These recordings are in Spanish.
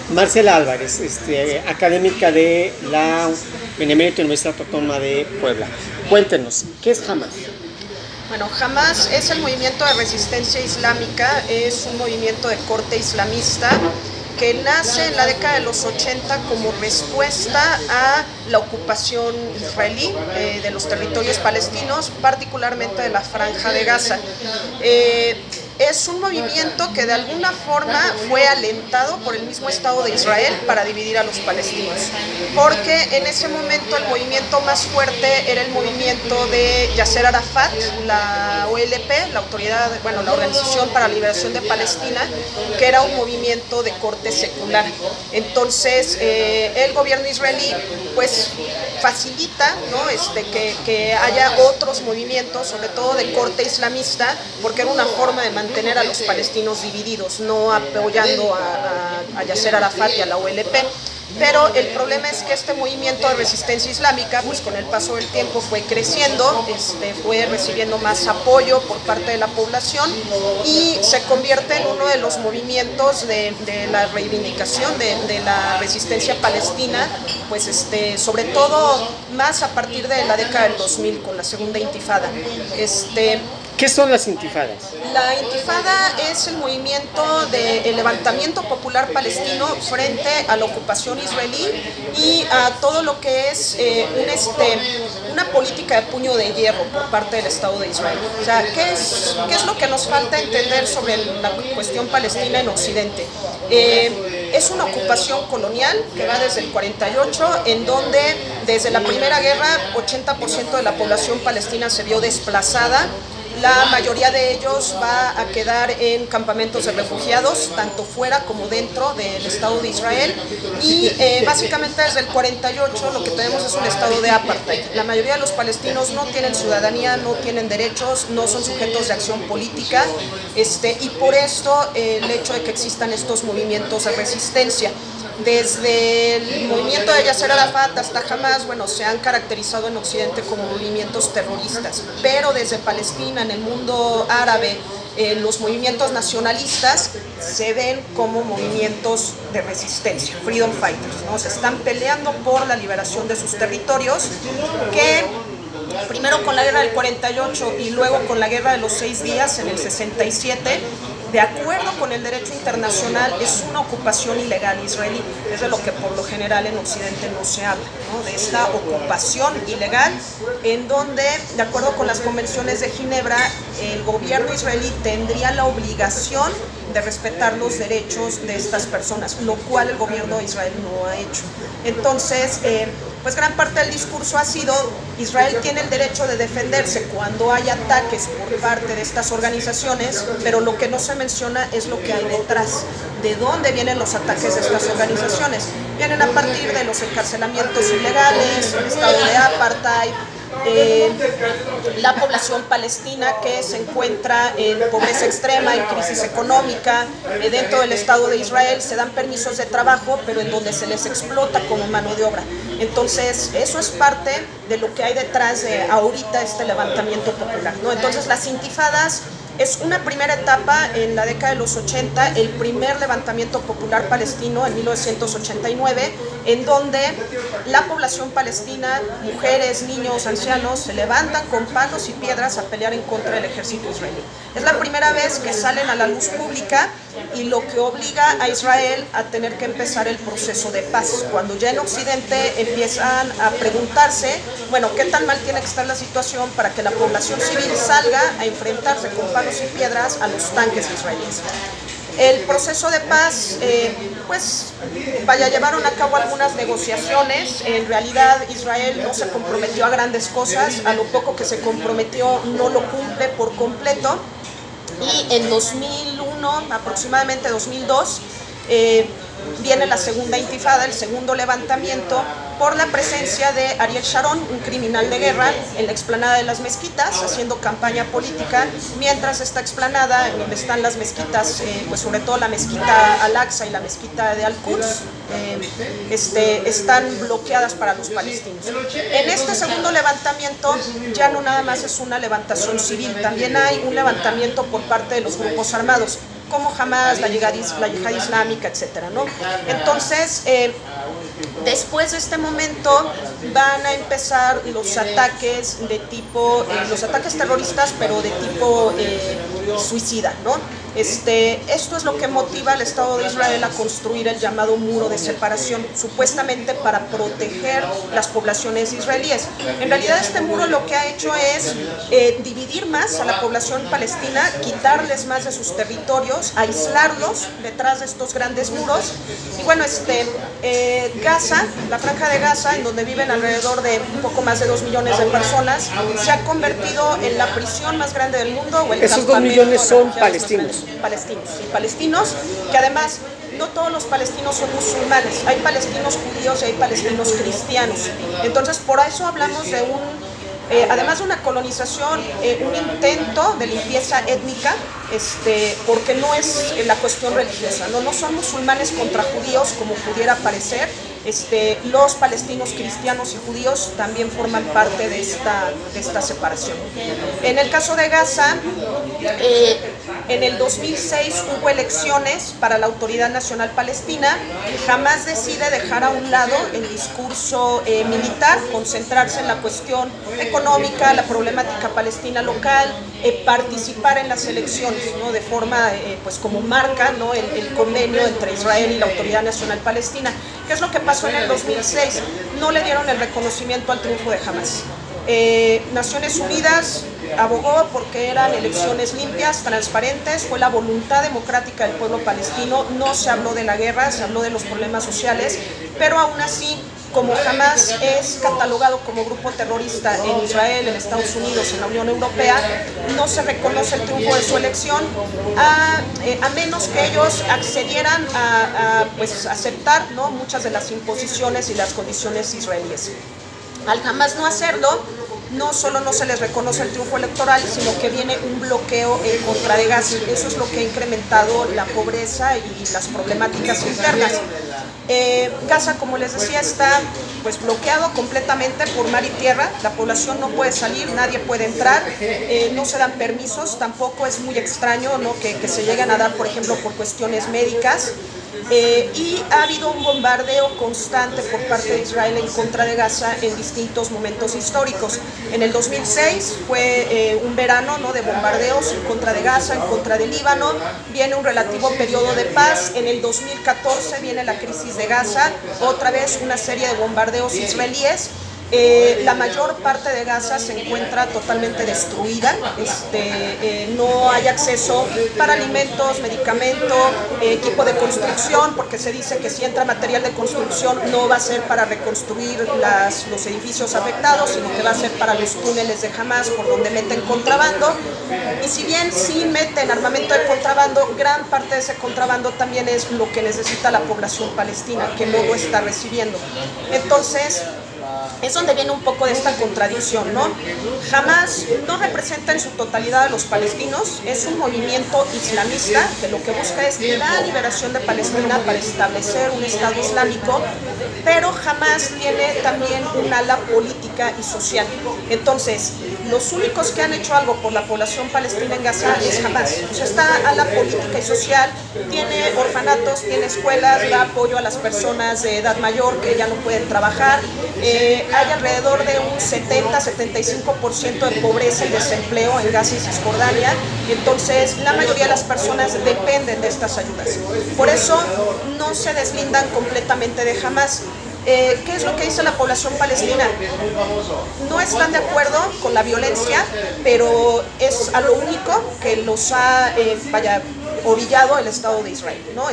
Marcela Álvarez, académica de la Benemérita Universidad Autónoma de Puebla. Cuéntenos, ¿qué es Hamas? Bueno, Hamas es el movimiento de resistencia islámica, es un movimiento de corte islamista que nace en la década de los 80 como respuesta a la ocupación israelí de los territorios palestinos, particularmente de la Franja de Gaza. Es un movimiento que de alguna forma fue alentado por el mismo Estado de Israel para dividir a los palestinos, porque en ese momento el movimiento más fuerte era el movimiento de Yasser Arafat, la OLP, la Organización para la Liberación de Palestina, que era un movimiento de corte secular. Entonces el gobierno israelí pues facilita, ¿no? que haya otros movimientos, sobre todo de corte islamista, porque era una forma de mantener a los palestinos divididos, no apoyando a Yasser Arafat y a la OLP. Pero el problema es que este movimiento de resistencia islámica, pues con el paso del tiempo fue creciendo, fue recibiendo más apoyo por parte de la población y se convierte en uno de los movimientos de la reivindicación de la resistencia palestina, pues sobre todo más a partir de la década del 2000 con la segunda intifada. ¿Qué son las intifadas? La intifada es el movimiento de levantamiento popular palestino frente a la ocupación israelí y a todo lo que es una política de puño de hierro por parte del Estado de Israel. O sea, ¿qué es lo que nos falta entender sobre la cuestión palestina en Occidente? Es una ocupación colonial que va desde el 48, en donde desde la Primera Guerra 80% de la población palestina se vio desplazada. La mayoría de ellos va a quedar en campamentos de refugiados, tanto fuera como dentro del Estado de Israel. Y básicamente desde el 48 lo que tenemos es un estado de apartheid. La mayoría de los palestinos no tienen ciudadanía, no tienen derechos, no son sujetos de acción política. Y por esto el hecho de que existan estos movimientos de resistencia. Desde el movimiento de Yasser Arafat hasta Hamas, se han caracterizado en Occidente como movimientos terroristas, pero desde Palestina, en el mundo árabe, los movimientos nacionalistas se ven como movimientos de resistencia, freedom fighters, ¿no? Se están peleando por la liberación de sus territorios, que primero con la guerra del 48 y luego con la guerra de los 6 días en el 67, de acuerdo con el derecho internacional, es una ocupación ilegal israelí. Es de lo que por lo general en Occidente no se habla, ¿no? De esta ocupación ilegal en donde, de acuerdo con las convenciones de Ginebra, el gobierno israelí tendría la obligación de respetar los derechos de estas personas, lo cual el gobierno de Israel no ha hecho. Entonces, pues gran parte del discurso ha sido: Israel tiene el derecho de defenderse cuando hay ataques por parte de estas organizaciones, pero lo que no se menciona es lo que hay detrás. ¿De dónde vienen los ataques de estas organizaciones? Vienen a partir de los encarcelamientos ilegales, el estado de apartheid, la población palestina que se encuentra en pobreza extrema, en crisis económica. Dentro del Estado de Israel se dan permisos de trabajo, pero en donde se les explota como mano de obra. Entonces, eso es parte de lo que hay detrás de ahorita este levantamiento popular, ¿no? Entonces, las intifadas es una primera etapa en la década de los 80, el primer levantamiento popular palestino en 1989, en donde la población palestina, mujeres, niños, ancianos, se levantan con palos y piedras a pelear en contra del ejército israelí. Es la primera vez que salen a la luz pública y lo que obliga a Israel a tener que empezar el proceso de paz. Cuando ya en Occidente empiezan a preguntarse, ¿qué tan mal tiene que estar la situación para que la población civil salga a enfrentarse con palos y piedras a los tanques israelíes? El proceso de paz, llevaron a cabo algunas negociaciones. En realidad Israel no se comprometió a grandes cosas, a lo poco que se comprometió no lo cumple por completo. Y en 2001, aproximadamente 2002, viene la segunda intifada, el segundo levantamiento, por la presencia de Ariel Sharon, un criminal de guerra, en la explanada de las mezquitas, haciendo campaña política, mientras esta explanada, en donde están las mezquitas, sobre todo la mezquita Al-Aqsa y la mezquita de Al-Quds, están bloqueadas para los palestinos. En este segundo levantamiento ya no nada más es una levantación civil, también hay un levantamiento por parte de los grupos armados. como Hamas, la yihad islámica, etcétera, ¿no? Entonces, después de este momento van a empezar los ataques de tipo, los ataques terroristas, pero de tipo suicida, ¿no? Esto es lo que motiva al Estado de Israel a construir el llamado muro de separación, supuestamente para proteger las poblaciones israelíes. En realidad este muro lo que ha hecho es dividir más a la población palestina, quitarles más de sus territorios, aislarlos detrás de estos grandes muros. Y bueno, Gaza, la franja de Gaza, en donde viven alrededor de un poco más de 2 millones de personas, se ha convertido en la prisión más grande del mundo. O el Esos 2 millones son palestinos. Palestinos, que además no todos los palestinos son musulmanes, hay palestinos judíos y hay palestinos cristianos. Entonces, por eso hablamos de además de una colonización, un intento de limpieza étnica, porque no es la cuestión religiosa, no son musulmanes contra judíos como pudiera parecer. Los palestinos cristianos y judíos también forman parte de esta separación. En el caso de Gaza, en el 2006 hubo elecciones para la Autoridad Nacional Palestina. Jamás decide dejar a un lado el discurso militar, concentrarse en la cuestión económica, la problemática palestina local, participar en las elecciones, ¿no? De forma, pues como marca, ¿no? el convenio entre Israel y la Autoridad Nacional Palestina. ¿Qué es lo que pasó en el 2006? No le dieron el reconocimiento al triunfo de Hamas. Naciones Unidas abogó porque eran elecciones limpias, transparentes, fue la voluntad democrática del pueblo palestino, no se habló de la guerra, se habló de los problemas sociales, pero aún así, como Hamas es catalogado como grupo terrorista en Israel, en Estados Unidos, en la Unión Europea, no se reconoce el triunfo de su elección a menos que ellos accedieran a aceptar, ¿no? Muchas de las imposiciones y las condiciones israelíes. Al Hamas no hacerlo, no solo no se les reconoce el triunfo electoral, sino que viene un bloqueo en contra de Gaza. Eso es lo que ha incrementado la pobreza y las problemáticas internas. Gaza, como les decía, está pues bloqueado completamente por mar y tierra. La población no puede salir, nadie puede entrar, no se dan permisos, tampoco es muy extraño, ¿no? que se lleguen a dar, por ejemplo, por cuestiones médicas. Y ha habido un bombardeo constante por parte de Israel en contra de Gaza en distintos momentos históricos. En el 2006 fue un verano, ¿no? de bombardeos en contra de Gaza, en contra de Líbano, viene un relativo periodo de paz. En el 2014 viene la crisis de Gaza, otra vez una serie de bombardeos israelíes. La mayor parte de Gaza se encuentra totalmente destruida, no hay acceso para alimentos, medicamento, equipo de construcción, porque se dice que si entra material de construcción no va a ser para reconstruir los edificios afectados, sino que va a ser para los túneles de Hamas por donde meten contrabando. Y si bien sí meten armamento de contrabando, gran parte de ese contrabando también es lo que necesita la población palestina, que no lo está recibiendo. Entonces, es donde viene un poco de esta contradicción, ¿no? Hamas no representa en su totalidad a los palestinos, es un movimiento islamista que lo que busca es la liberación de Palestina para establecer un Estado islámico, pero Hamas tiene también un ala política y social. Entonces, los únicos que han hecho algo por la población palestina en Gaza es Hamas. O sea, esta ala política y social tiene orfanatos, tiene escuelas, da apoyo a las personas de edad mayor que ya no pueden trabajar. Hay alrededor de un 70-75% de pobreza y desempleo en Gaza y Cisjordania. Entonces, la mayoría de las personas dependen de estas ayudas. Por eso, no se deslindan completamente de Hamas. ¿Qué es lo que dice la población palestina? No están de acuerdo con la violencia, pero es a lo único que los ha orillado el Estado de Israel, ¿no?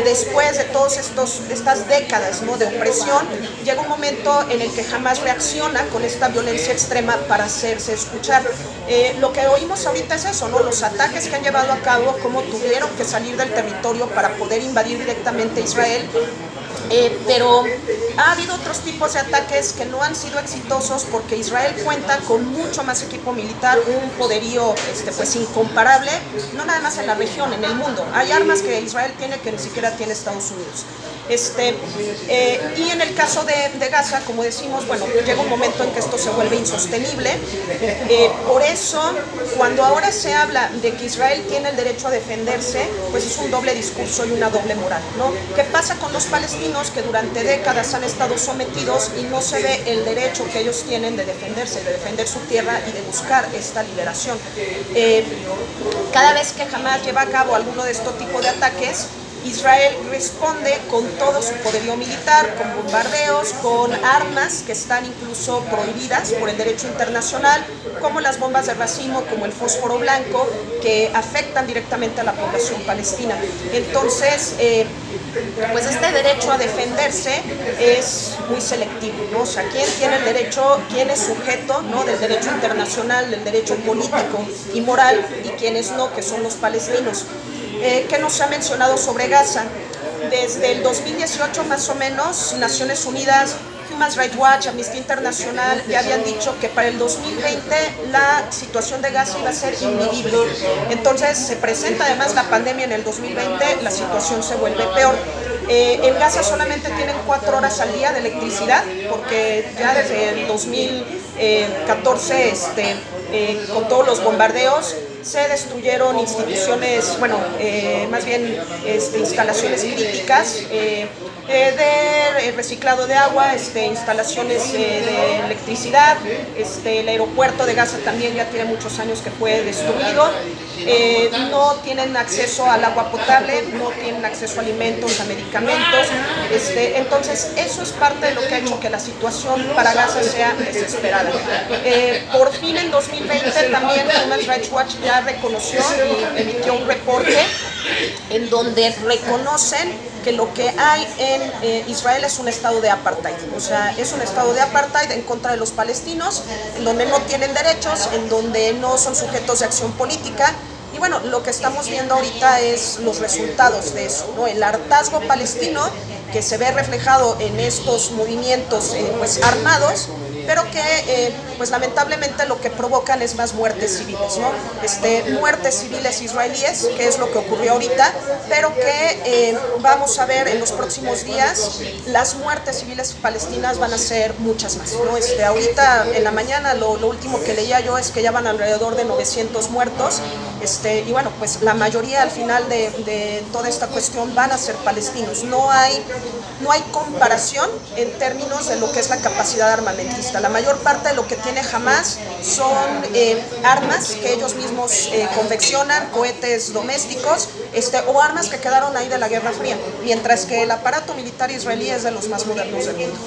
Después de todas estas décadas, ¿no? de opresión, llega un momento en el que Hamas reacciona con esta violencia extrema para hacerse escuchar. Lo que oímos ahorita es eso, ¿no? Los ataques que han llevado a cabo, cómo tuvieron que salir del territorio para poder invadir directamente Israel. Pero Ha habido otros tipos de ataques que no han sido exitosos porque Israel cuenta con mucho más equipo militar, un poderío pues incomparable, no nada más en la región, en el mundo. Hay armas que Israel tiene que ni siquiera tiene Estados Unidos. Y en el caso de Gaza, como decimos, bueno, llega un momento en que esto se vuelve insostenible. Por eso, cuando ahora se habla de que Israel tiene el derecho a defenderse, pues es un doble discurso y una doble moral, ¿no? ¿Qué pasa con los palestinos que durante décadas han estado sometidos y no se ve el derecho que ellos tienen de defenderse, de defender su tierra y de buscar esta liberación? Cada vez que Hamas lleva a cabo alguno de estos tipos de ataques, Israel responde con todo su poderío militar, con bombardeos, con armas que están incluso prohibidas por el derecho internacional, como las bombas de racimo, como el fósforo blanco, que afectan directamente a la población palestina. Entonces, pues este derecho a defenderse es muy selectivo, ¿no? O sea, ¿quién tiene el derecho, quién es sujeto, ¿no?, del derecho internacional, del derecho político y moral, y quiénes no, que son los palestinos? ¿Qué nos ha mencionado sobre Gaza? Desde el 2018 más o menos, Naciones Unidas, Human Rights Watch, Amnistía Internacional ya habían dicho que para el 2020 la situación de Gaza iba a ser invivible. Entonces se presenta además la pandemia en el 2020, la situación se vuelve peor. En Gaza solamente tienen 4 horas al día de electricidad, porque ya desde el 2014, con todos los bombardeos, se destruyeron instituciones, bueno, más bien instalaciones críticas de reciclado de agua, instalaciones de electricidad. El aeropuerto de Gaza también ya tiene muchos años que fue destruido. No tienen acceso al agua potable, no tienen acceso a alimentos, a medicamentos. Entonces, eso es parte de lo que ha hecho que la situación para Gaza sea desesperada. Por fin, en 2020, también Human Rights Watch ya reconoció y emitió un reporte en donde reconocen que lo que hay en Israel es un estado de apartheid. O sea, es un estado de apartheid en contra de los palestinos, en donde no tienen derechos, en donde no son sujetos de acción política. Y bueno, lo que estamos viendo ahorita es los resultados de eso, ¿no? El hartazgo palestino que se ve reflejado en estos movimientos pues armados, pero que pues lamentablemente lo que provocan es más muertes civiles, ¿no? Muertes civiles israelíes, que es lo que ocurrió ahorita, pero que vamos a ver en los próximos días, las muertes civiles palestinas van a ser muchas más, ¿no? Ahorita en la mañana lo último que leía yo es que ya van alrededor de 900 muertos, y bueno, pues la mayoría al final de toda esta cuestión van a ser palestinos. No hay comparación en términos de lo que es la capacidad armamentista. La mayor parte de lo que tiene Hamas son armas que ellos mismos confeccionan, cohetes domésticos, o armas que quedaron ahí de la Guerra Fría, mientras que el aparato militar israelí es de los más modernos del mundo.